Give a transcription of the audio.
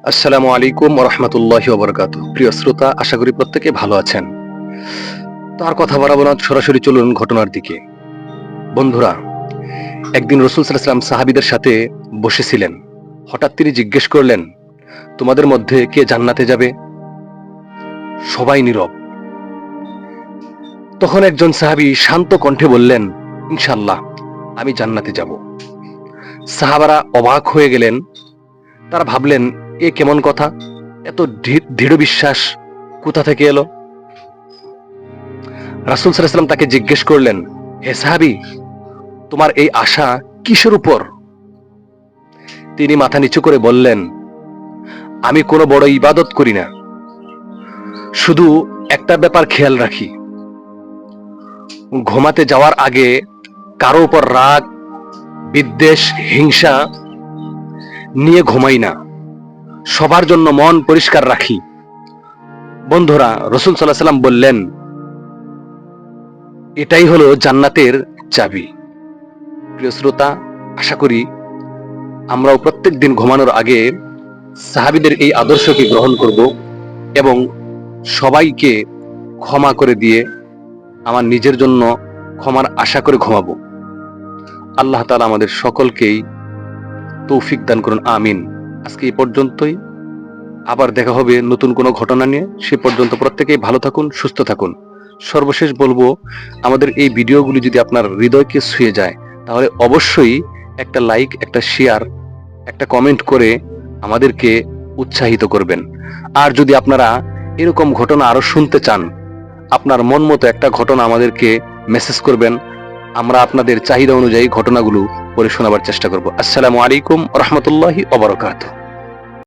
আসসালামু আলাইকুম ওয়া রাহমাতুল্লাহি ওয়া বারাকাতুহু। প্রিয় শ্রোতা, আশা করি প্রত্যেকে ভালো আছেন। তো আর কথা বাড়াবো না, সরাসরি চলুন ঘটনার দিকে। বন্ধুরা, একদিন রাসূল সাল্লাল্লাহু আলাইহি ওয়াসাল্লাম সাহাবীদের সাথে বসেছিলেন। হঠাৎ তিনি জিজ্ঞেস করলেন, তোমাদের মধ্যে কে জান্নাতে যাবে? সবাই নীরব। তখন একজন সাহাবী শান্ত কণ্ঠে বললেন, ইনশাআল্লাহ আমি জান্নাতে যাব। সাহাবারা অবাক হয়ে গেলেন। তারা ভাবলেন, এ কেমন কথা? এত দৃঢ় বিশ্বাস কোথা থেকে এলো? রাসূল সাল্লাল্লাহু আলাইহি ওয়াসাল্লাম তাকে জিজ্ঞেস করলেন, হে সাহাবী, তোমার এই আশা কিসের উপর? তিনি মাথা নিচু করে বললেন, আমি কোনো বড় ইবাদত করি না, শুধু একটা ব্যাপার খেয়াল রাখি, ঘুমাতে যাওয়ার আগে কারো উপর রাগ, বিদ্বেষ, হিংসা নিয়ে ঘুমাই না, সবার জন্য মন পরিষ্কার রাখি। বন্ধুরা, রাসূল সাল্লাল্লাহু আলাইহি ওয়াসাল্লাম বললেন, এটাই হলো জান্নাতের চাবি। প্রিয় শ্রোতা, আশা করি আমরাও প্রত্যেক দিন ঘুমানোর আগে সাহাবীদের এই আদর্শকে গ্রহণ করব এবং সবাইকে ক্ষমা করে দিয়ে আমার নিজের জন্য ক্ষমার আশা করে ঘুমাবো। আল্লাহ তাআলা আমাদের সকলকেই তৌফিক দান করুন, আমিন। আজকে এই পর্যন্তই, আবার দেখা হবে নতুন কোনো ঘটনা নিয়ে। সে পর্যন্ত প্রত্যেকেই ভালো থাকুন, সুস্থ থাকুন। সর্বশেষ বলবো, আমাদের এই ভিডিওগুলি যদি আপনার হৃদয়কে ছুঁয়ে যায়, তাহলে অবশ্যই একটা লাইক, একটা শেয়ার, একটা কমেন্ট করে আমাদেরকে উৎসাহিত করবেন। আর যদি আপনারা এরকম ঘটনা আরো শুনতে চান, আপনার মন মতো একটা ঘটনা আমাদেরকে মেসেজ করবেন। আমরা আপনাদের চাহিদা অনুযায়ী ঘটনাগুলো পড়ে শোনাবার চেষ্টা করব। আসসালামু আলাইকুম ওয়া রাহমাতুল্লাহি ওয়া বারাকাতুহু।